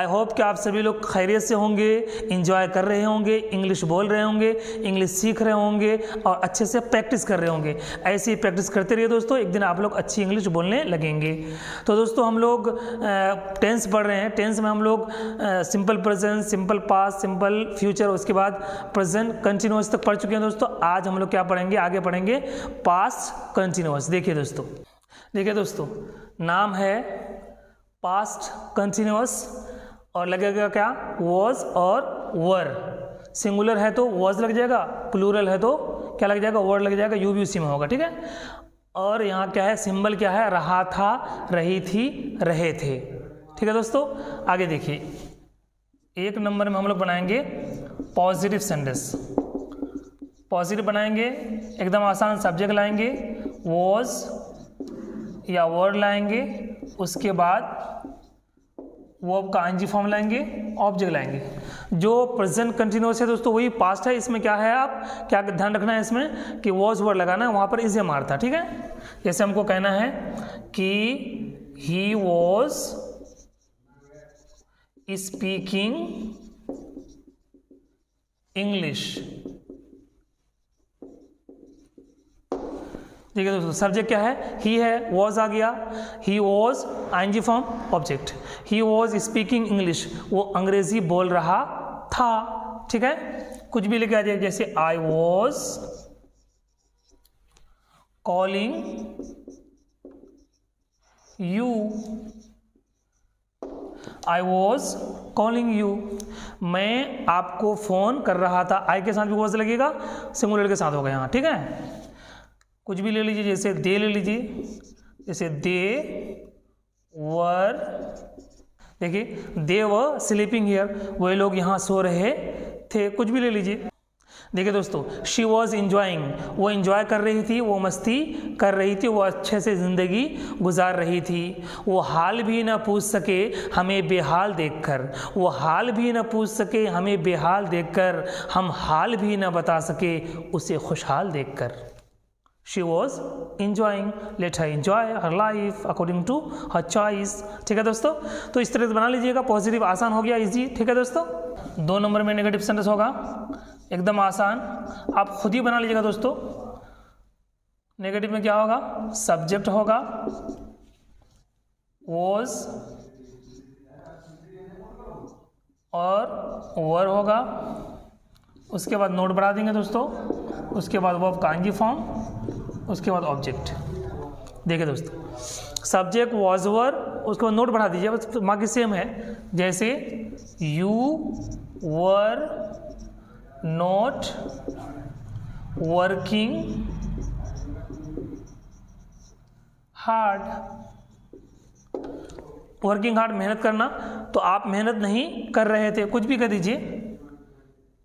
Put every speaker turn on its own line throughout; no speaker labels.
I hope कि आप सभी लोग खैरियत से होंगे, इंजॉय कर रहे होंगे, इंग्लिश बोल रहे होंगे, इंग्लिश सीख रहे होंगे और अच्छे से प्रैक्टिस कर रहे होंगे। ऐसे ही प्रैक्टिस करते रहिए दोस्तों, एक दिन आप लोग अच्छी इंग्लिश बोलने लगेंगे। तो दोस्तों हम लोग टेंस पढ़ रहे हैं। टेंस में हम लोग simple present, simple past, simple future, उसके बाद प्रेजेंट कंटिन्यूअस तक पढ़ चुके हैं दोस्तों। आज हम लोग क्या पढ़ेंगे, आगे पढ़ेंगे पास्ट कंटिन्यूअस। देखिए दोस्तों नाम है पास्ट कंटिन्यूअस और लगेगा क्या, वॉज और वर। सिंगुलर है तो वॉज लग जाएगा, प्लूरल है तो क्या लग जाएगा, वर लग जाएगा, यू भी उसी में होगा, ठीक है। और यहाँ क्या है, सिंबल क्या है, रहा था, रही थी, रहे थे, ठीक है दोस्तों। आगे देखिए, 1 नंबर में हम लोग बनाएंगे पॉजिटिव सेंटेंस। पॉजिटिव बनाएंगे, एकदम आसान, सब्जेक्ट लाएंगे, वॉज या वर्ड लाएंगे, उसके बाद वर्ब का आईएनजी फॉर्म लाएंगे, ऑब्जेक्ट लाएंगे। जो प्रेजेंट कंटिन्यूअस है दोस्तों वही पास्ट है। इसमें क्या है, आप क्या ध्यान रखना है इसमें कि वॉज वर्ड लगाना है, वहाँ पर इज एम आर था, ठीक है। जैसे हमको कहना है कि ही वॉज स्पीकिंग इंग्लिश। ठीक है दोस्तों, सब्जेक्ट क्या है, ही है, वॉज आ गया, he was ING form, object. He was speaking English, वो अंग्रेजी बोल रहा था, ठीक है। कुछ भी लेके आ जाए, जैसे I was calling you, I was calling you, मैं आपको फोन कर रहा था। आई के साथ भी वॉज लगेगा, सिंगुलर के साथ होगा यहाँ, ठीक है। कुछ भी ले लीजिए, जैसे दे ले लीजिए, जैसे दे वर, देखिए दे वर स्लीपिंग हियर, वही लोग यहाँ सो रहे थे। कुछ भी ले लीजिए। देखिए दोस्तों, शी वॉज इंजॉइंग, वो इंजॉय कर रही थी, वो मस्ती कर रही थी, वो अच्छे से ज़िंदगी गुजार रही थी। वो हाल भी ना पूछ सके हमें बेहाल देखकर, वो हाल भी ना पूछ सके हमें बेहाल देखकर, हम हाल भी ना बता सके उसे खुशहाल देखकर। She was enjoying, let her enjoy her life according to her choice, ठीक है दोस्तों। तो इस तरह से बना लीजिएगा, पॉजिटिव आसान हो गया, इजी, ठीक है दोस्तों। 2 नंबर में नेगेटिव सेंटेंस होगा, एकदम आसान, आप खुद ही बना लीजिएगा दोस्तों। नेगेटिव में क्या होगा, सब्जेक्ट होगा, was और वर होगा, उसके बाद नोट बढ़ा देंगे दोस्तों, उसके बाद वर्ब का आईएनजी फॉर्म, उसके बाद ऑब्जेक्ट। देखिए दोस्तों, सब्जेक्ट वॉज वर, उसके बाद नोट बढ़ा दीजिए, बस बाकी सेम है। जैसे you were not working hard. Working hard, मेहनत करना, तो आप मेहनत नहीं कर रहे थे, कुछ भी कर दीजिए।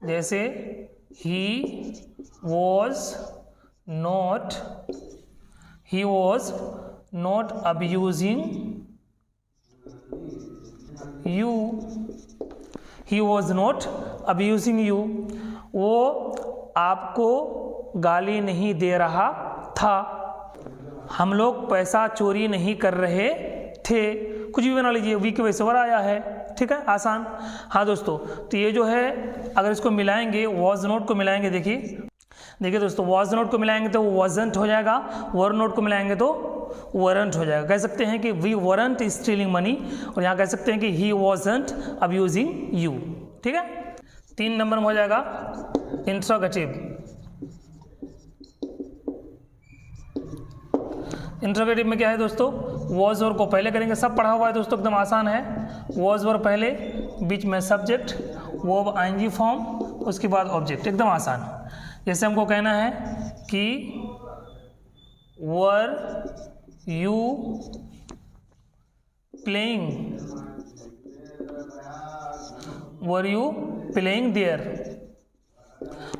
जैसे he was not abusing you, he was not abusing you, वो आपको गाली नहीं दे रहा था, हम लोग पैसा चोरी नहीं कर रहे थे। कुछ भी बना लीजिए, वी के वैसे वर आया है, ठीक है, आसान। हाँ दोस्तों, तो ये जो है अगर इसको मिलाएंगे, वॉज नोट को मिलाएंगे, देखिए दोस्तों, वॉज नोट को मिलाएंगे तो वॉजंट हो जाएगा, वर नोट को मिलाएंगे तो वरंट हो जाएगा। कह सकते हैं कि वी वरंट स्टीलिंग मनी, और यहाँ कह सकते हैं कि ही वॉजंट अब्यूजिंग यू, ठीक है। 3 नंबर में हो जाएगा इंट्रोगेटिव। इंट्रोगेटिव में क्या है दोस्तों, वॉज वर को पहले करेंगे, सब पढ़ा हुआ है दोस्तों, एकदम आसान है। वॉज वर पहले, बीच में सब्जेक्ट, वर्ब आईएनजी फॉर्म, उसके बाद ऑब्जेक्ट, एकदम आसान। जैसे हमको कहना है कि were you playing, were you playing there,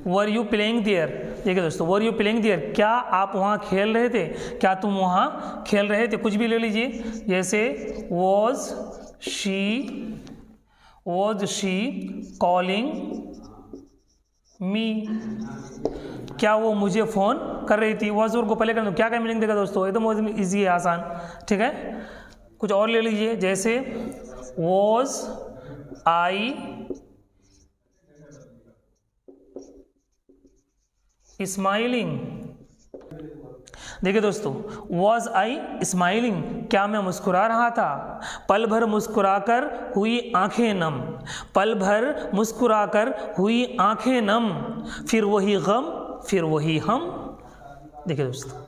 were you playing there. देखिए दोस्तों, वर यू प्लेइंग देयर, क्या आप वहाँ खेल रहे थे, क्या तुम वहाँ खेल रहे थे। कुछ भी ले लीजिए, जैसे वॉज शी कॉलिंग मी, क्या वो मुझे फ़ोन कर रही थी। वॉज वर को पहले कर दो, क्या क्या मीनिंग देगा दोस्तों, एकदम ईजी है, आसान, ठीक है। कुछ और ले लीजिए, जैसे वॉज आई स्माइलिंग। देखिए दोस्तों, वॉज आई स्माइलिंग, क्या मैं मुस्कुरा रहा था? पल भर मुस्कुराकर हुई आंखें नम, पल भर मुस्कुराकर हुई आंखें नम, फिर वही गम, फिर वही हम। देखिए दोस्तों,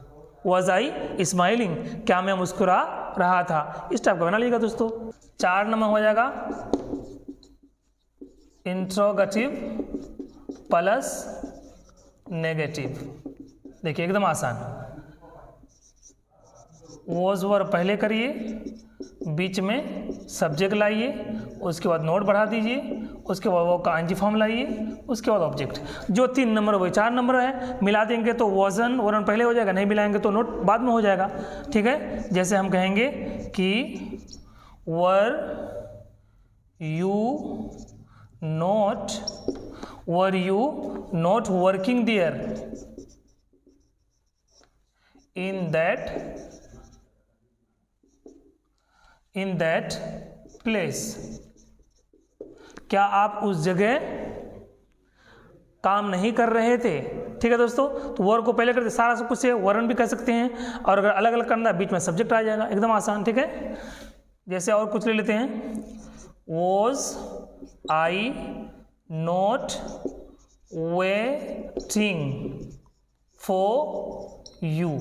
वॉज आई स्माइलिंग, क्या मैं मुस्कुरा रहा था। इस टाइप का बना लीजिएगा दोस्तों। 4 नंबर हो जाएगा इंट्रोगेटिव प्लस नेगेटिव। देखिए एकदम आसान। वॉज वर पहले करिए, बीच में सब्जेक्ट लाइए, उसके बाद नोट बढ़ा दीजिए, उसके बाद वो का आईएनजी फॉर्म लाइए, उसके बाद ऑब्जेक्ट। जो 3 नंबर वही 4 नंबर है। मिला देंगे तो वॉजन वरन पहले हो जाएगा, नहीं मिलाएंगे तो नोट बाद में हो जाएगा। ठीक है, जैसे हम कहेंगे कि were you not working there in that place, क्या आप उस जगह काम नहीं कर रहे थे। ठीक है दोस्तों, तो वर को पहले करते सारा सब कुछ से वरन भी कह सकते हैं, और अगर अलग अलग करना है बीच में सब्जेक्ट आ जाएगा, एकदम आसान। ठीक है, जैसे और कुछ ले लेते हैं। Was I not waiting for you.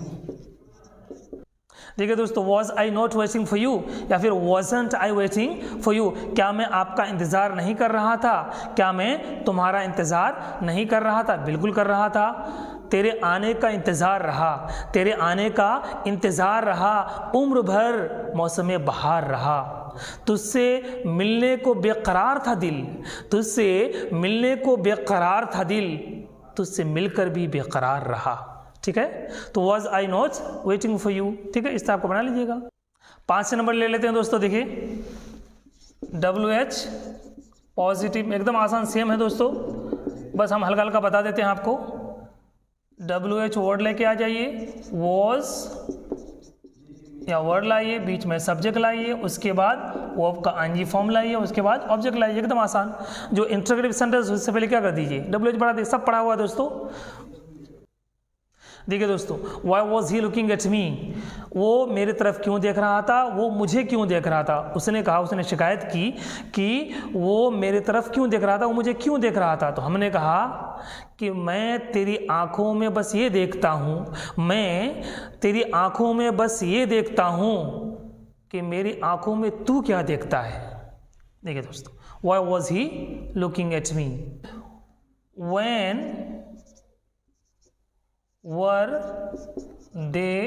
देखिए दोस्तों, was I not waiting for you या फिर wasn't I waiting for you, क्या मैं आपका इंतज़ार नहीं कर रहा था? क्या मैं तुम्हारा इंतज़ार नहीं कर रहा था? बिल्कुल कर रहा था। तेरे आने का इंतज़ार रहा, तेरे आने का इंतज़ार रहा, उम्र भर मौसम बहार रहा। तुझसे मिलने को बेकरार था दिल, तुझसे मिलने को बेकरार था दिल, तुझसे मिलकर भी बेकरार रहा। ठीक है, तो was I not waiting for you. ठीक है, इस तरह आपको बना लीजिएगा। 5 नंबर ले लेते हैं दोस्तों। देखिए WH पॉजिटिव, एकदम आसान सेम है दोस्तों, बस हम हल्का हल्का बता देते हैं आपको। WH वर्ड लेके आ जाइए, वॉज या वर्ड लाइए, बीच में सब्जेक्ट लाइए, उसके बाद वर्ब का आईएनजी फॉर्म लाइए, उसके बाद ऑब्जेक्ट लाइए, एकदम आसान। जो इंट्रोगेटिव सेंटेंस उससे पहले क्या कर दीजिए, WH बढ़ा दीजिए, सब पढ़ा हुआ है दोस्तों। देखिए दोस्तों, why was he looking at me, वो मेरे तरफ क्यों देख रहा था, वो मुझे क्यों देख रहा था। उसने कहा, उसने शिकायत की कि वो मेरे तरफ क्यों देख रहा था, वो मुझे क्यों देख रहा था। तो हमने कहा कि मैं तेरी आंखों में बस ये देखता हूँ, मैं तेरी आंखों में बस ये देखता हूँ कि मेरी आंखों में तू क्या देखता है। देखिए दोस्तों, why was he looking at me, when were they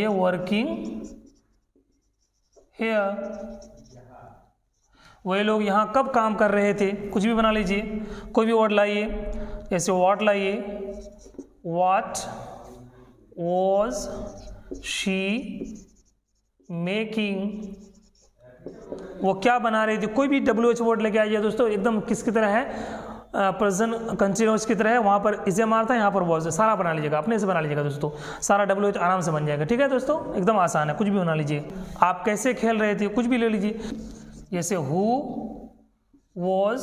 working here, वही लोग यहाँ कब काम कर रहे थे। कुछ भी बना लीजिए, कोई भी वर्ड लाइए, जैसे व्हाट लाइए, व्हाट वॉज शी मेकिंग, वो क्या बना रही थी। कोई भी WH वर्ड लेके आइए दोस्तों, एकदम किसकी तरह है, प्रेजेंट कंटिन्यूअस की तरह है। वहाँ पर इसे मारता है, यहाँ पर वॉज, सारा बना लीजिएगा, अपने से बना लीजिएगा दोस्तों, सारा WH आराम से बन जाएगा। ठीक है दोस्तों, एकदम आसान है, कुछ भी बना लीजिए। आप कैसे खेल रहे थे, कुछ भी ले लीजिए, जैसे who was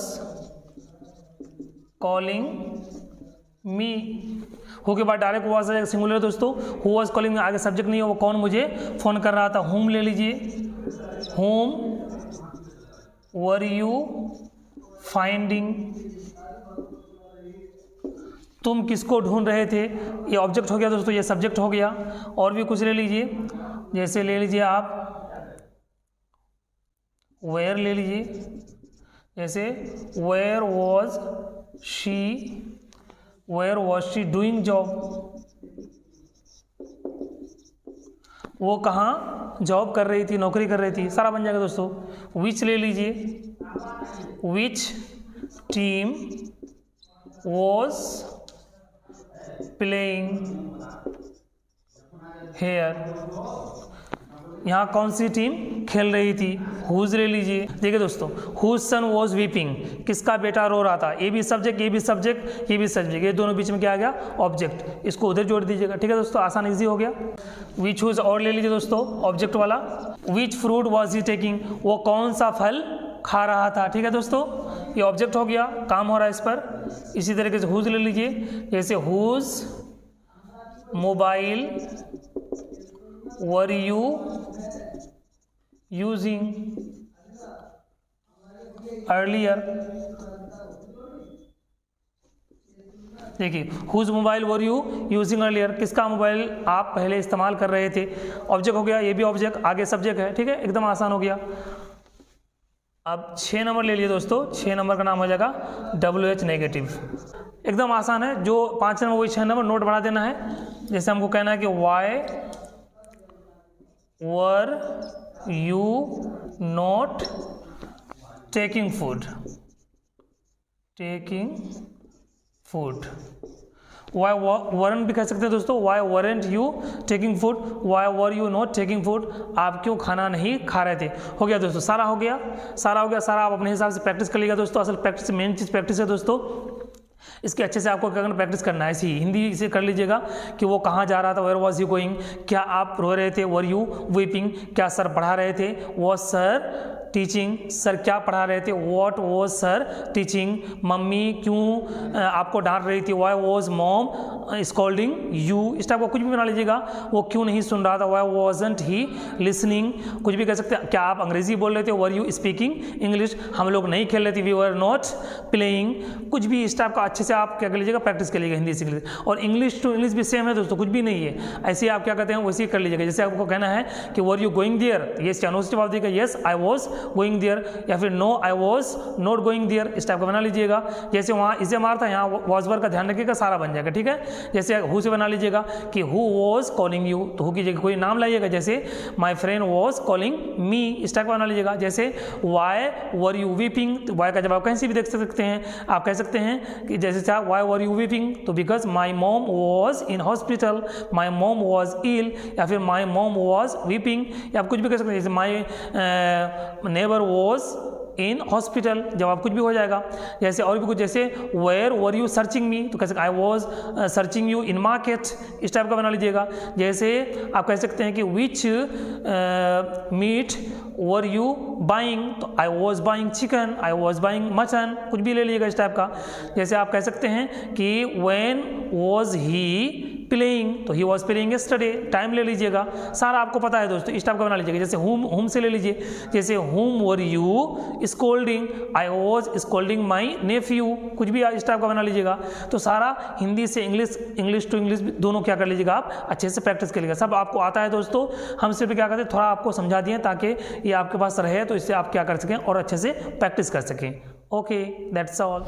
calling me, who के बाद डायरेक्ट वॉज आ जाएगा, सिंगुलर दोस्तों। हु वॉज कॉलिंग, आगे सब्जेक्ट नहीं है, वो कौन मुझे फ़ोन कर रहा था। होम ले लीजिए, होम वर यू फाइंडिंग, तुम किसको ढूंढ रहे थे। ये ऑब्जेक्ट हो गया दोस्तों, ये सब्जेक्ट हो गया। और भी कुछ ले लीजिए, जैसे ले लीजिए आप वेयर ले लीजिए, जैसे where was she doing job, वो कहाँ जॉब कर रही थी, नौकरी कर रही थी, सारा बन जाएगा दोस्तों। विच ले लीजिए, which team was playing here, यहाँ कौन सी टीम खेल रही थी, हुज ले लीजिए। देखिए दोस्तों, हुज सन वॉज वीपिंग, किसका बेटा रो रहा था, ये भी सब्जेक्ट, ये भी सब्जेक्ट, ये भी सब्जेक्ट, ये दोनों बीच में क्या आ गया, ऑब्जेक्ट, इसको उधर जोड़ दीजिएगा। ठीक है दोस्तों, आसान इजी हो गया। विच हुज और ले लीजिए दोस्तों, ऑब्जेक्ट वाला। Which fruit was he taking, वो कौन सा फल खा रहा था। ठीक है दोस्तों, ये ऑब्जेक्ट हो गया, काम हो रहा है इस पर। इसी तरीके से हुज ले लीजिए, जैसे whose mobile were you using earlier. देखिए, whose mobile were you using earlier, किसका मोबाइल आप पहले इस्तेमाल कर रहे थे, ऑब्जेक्ट हो गया, ये भी ऑब्जेक्ट, आगे सब्जेक्ट है। ठीक है, एकदम आसान हो गया। अब 6 नंबर ले लिए दोस्तों, 6 नंबर का नाम हो जाएगा WH नेगेटिव, एकदम आसान है। जो 5 नंबर वही 6 नंबर नोट बढ़ा देना है। जैसे हमको कहना है कि why were you not taking food, taking food, why weren't भी कह सकते हैं दोस्तों, why weren't you taking food, why were you not taking food, आप क्यों खाना नहीं खा रहे थे। हो गया दोस्तों, सारा हो गया, सारा हो गया, सारा आप अपने हिसाब से प्रैक्टिस कर लीजिएगा दोस्तों। असल प्रैक्टिस, मेन चीज़ प्रैक्टिस है दोस्तों, इसके अच्छे से आपको क्या करना, प्रैक्टिस करना है। ऐसी हिंदी से कर लीजिएगा कि वो कहाँ जा रहा था, वेयर वॉज यू गोइंग, क्या आप रो रहे थे, वर यू वीपिंग, क्या सर पढ़ा रहे थे, वो सर टीचिंग, सर क्या पढ़ा रहे थे, what was sir teaching, mummy क्यों आपको डांट रही थी, why was mom scolding you, इस टाइप का कुछ भी बना लीजिएगा। वो क्यों नहीं सुन रहा था, व्हाई वाजंट ही लिसनिंग, कुछ भी कह सकते हैं। क्या आप अंग्रेजी बोल रहे थे, वर यू स्पीकिंग इंग्लिश, हम लोग नहीं खेल रहे थे, वी वर नॉट प्लेइंग, कुछ भी इस टाइप का अच्छे से आप क्या कर लीजिएगा, प्रैक्टिस कर लीजिएगा हिंदी से इंग्लिश। और इंग्लिश टू इंग्लिश भी सेम है दोस्तों, कुछ भी नहीं है, ऐसे आप क्या कहते हैं वैसे ही कर लीजिएगा। जैसे आपको कहना है कि वर यू गोइंग देयर, ये स्टेनोस्टिव आप देखिएगा, yes I was going there, या फिर no I was not going there, इस टाइप का बना लीजिएगा। जैसे वहाँ इसे मार था, यहाँ वॉज वर्ड का ध्यान रखिएगा, सारा बन जाएगा। ठीक है, जैसे हु से बना लीजिएगा कि हु वॉज कॉलिंग यू, तो हु की जगह कोई नाम लाइएगा, जैसे my friend was calling me, इस टाइप का बना लीजिएगा। जैसे वाई वर यू वीपिंग, तो वाई का जवाब कहीं से भी देख सकते हैं, आप कह सकते हैं कि जैसे चाहे वाई वर यू वीपिंग, तो because my mom was in hospital, my mom was ill, या फिर माई मॉम वॉज वीपिंग, या आप कुछ भी कह सकते हैं, जैसे my neighbour was in hospital, जवाब कुछ भी हो जाएगा। जैसे और भी कुछ, जैसे वेयर वर यू सर्चिंग मी, तो कह सकते I was searching you in market, इस टाइप का बना लीजिएगा। जैसे आप कह सकते हैं कि विच मीट वर यू बाइंग, तो I was buying chicken, I was buying mutton, कुछ भी ले लीजिएगा इस टाइप का। जैसे आप कह सकते हैं कि व्हेन वॉज ही प्लेइंग, तो he was playing yesterday, time ले लीजिएगा, सारा आपको पता है दोस्तों, इस टाइप का बना लीजिएगा। जैसे हुम से ले लीजिए, जैसे whom were you scolding, I was scolding my nephew, कुछ भी इस टाइप का बना लीजिएगा। तो सारा हिंदी से इंग्लिश, इंग्लिश टू इंग्लिश दोनों क्या कर लीजिएगा, आप अच्छे से प्रैक्टिस कर लीजिएगा। सब आपको आता है दोस्तों, हम सिर्फ क्या करते हैं, थोड़ा आपको समझा दिए ताकि ये आपके पास रहे, तो इससे आप क्या कर सकें और अच्छे से प्रैक्टिस कर सकें। Okay, that's all.